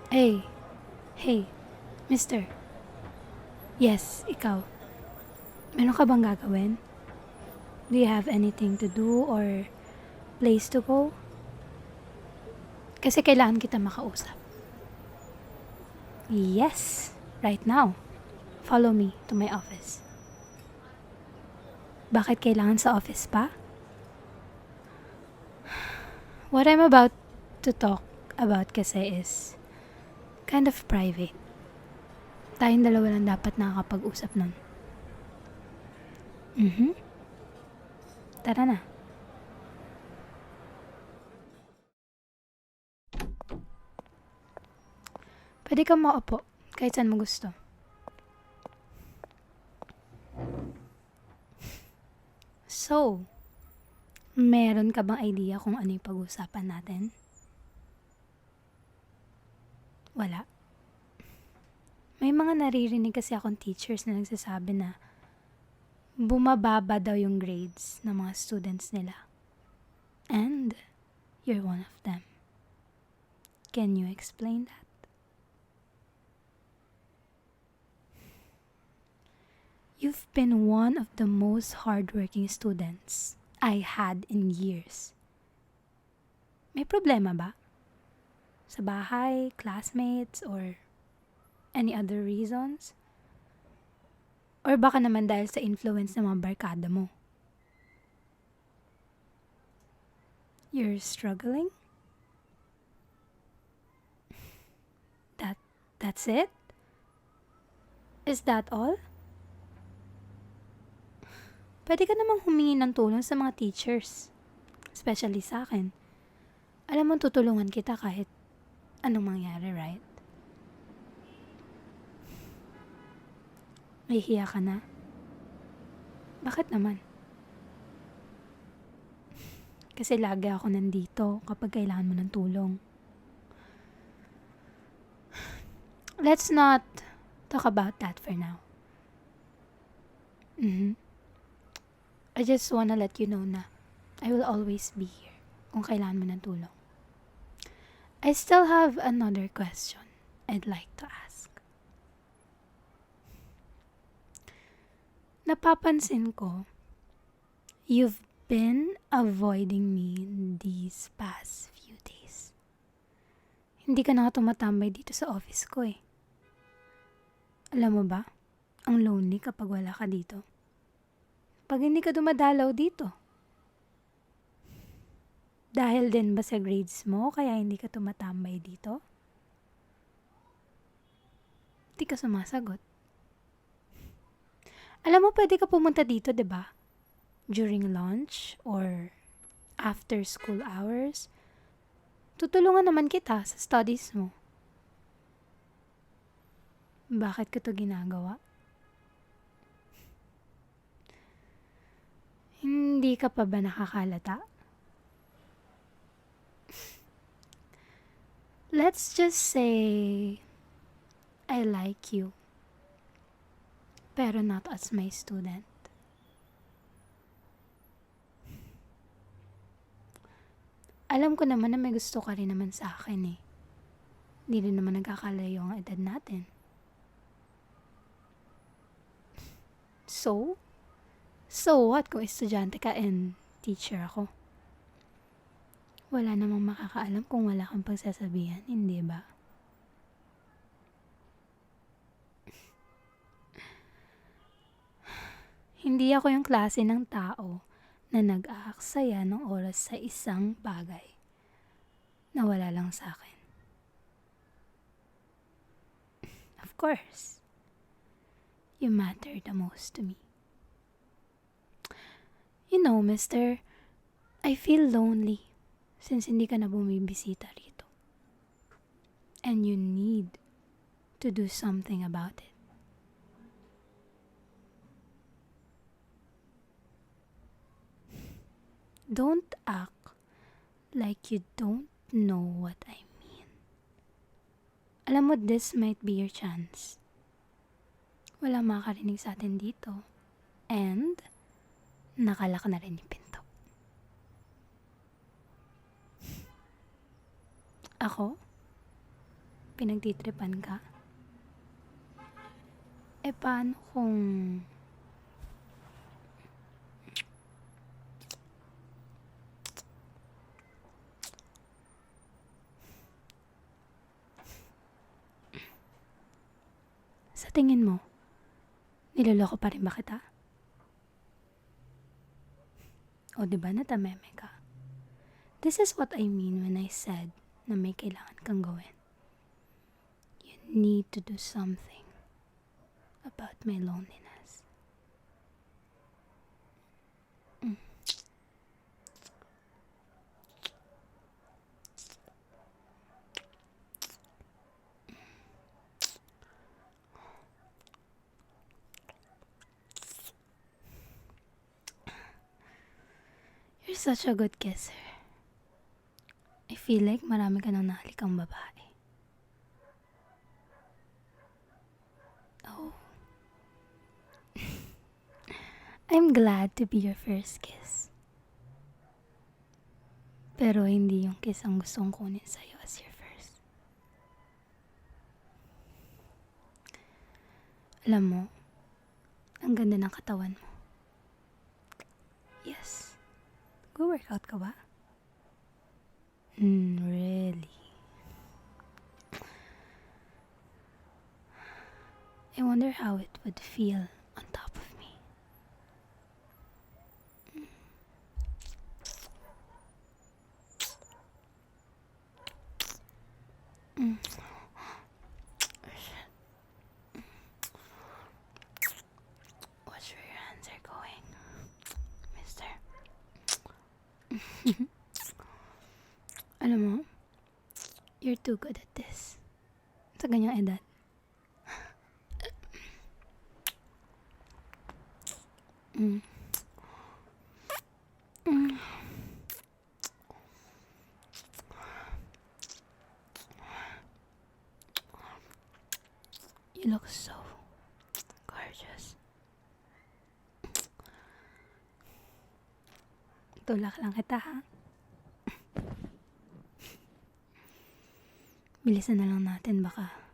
Hey, hey, mister. Yes, ikaw. Meron ka bang gagawin? Do you have anything to do or place to go? Kasi kailangan kita makausap. Yes, right now. Follow me to my office. Bakit kailangan sa office pa? What I'm about to talk about kasi is kind of private. Tayong dalawa lang dapat nakakapag-usap nun. Tara na. Pwede kang maupo kahit saan mo gusto. So, meron ka bang idea kung ano yung pag-uusapan natin? Wala. May mga naririnig kasi akong teachers na nagsasabi na bumababa daw yung grades ng mga students nila. And you're one of them. Can you explain that? You've been one of the most hardworking students I had in years. May problema ba? Sa bahay, classmates, or any other reasons? Or baka naman dahil sa influence ng mga barkada mo? You're struggling? That's it? Is that all? Pwede ka namang humingi ng tulong sa mga teachers. Especially sa akin. Alam mo, tutulungan kita kahit anong mangyari, right? Nahihiya ka na? Bakit naman? Kasi lagi ako nandito kapag kailangan mo ng tulong. Let's not talk about that for now. I just wanna let you know na I will always be here kung kailangan mo ng tulong. I still have another question I'd like to ask. Napapansin ko, you've been avoiding me these past few days. Hindi ka na tumatambay dito sa office ko eh. Alam mo ba, ang lonely kapag wala ka dito. Pag hindi ka dumadalaw dito. Dahil din ba sa grades mo kaya hindi ka tumatambay dito? Di ka sumasagot. Alam mo, pwede ka pumunta dito, 'di ba? During lunch or after school hours. Tutulungan naman kita sa studies mo. Bakit ko to ginagawa? Hindi ka pa ba nakakalata? Let's just say I like you. Pero not as my student. Alam ko naman na may gusto ka rin naman sa akin eh. Hindi rin naman nagkakalayo ang edad natin. So what kung estudyante ka and teacher ako? Wala namang makakaalam kung wala kang pagsasabihan, hindi ba? Hindi ako yung klase ng tao na nag-aaksaya ng oras sa isang bagay na wala lang sa akin. Of course, you matter the most to me. You know, mister, I feel lonely since hindi ka na bumibisita rito. And you need to do something about it. Don't act like you don't know what I mean. Alam mo, this might be your chance. Walang makakarinig sa atin dito. And nakalak na rin yung pinto. Ako? pinagtitripan ka? Eh, paano kung... Sa tingin mo, niloloko pa rin ba kita? O diba natameme ka? This is what I mean when I said na may kailangan kang gawin. You need to do something about my loneliness. You're such a good kisser. I feel like marami ka nang nahalikang babae. Oh. I'm glad to be your first kiss. Pero hindi yung kiss ang gustong kunin sa'yo as your first. Alam mo, ang ganda ng katawan mo. Yes. Go-workout ka ba? Really? I wonder how it would feel on top of me. Watch where your hands are going, mister. Alam mo, you're too good at this. Sa ganyang edad. You look so gorgeous. Tulak lang kita, ha? Bilisan na lang natin, baka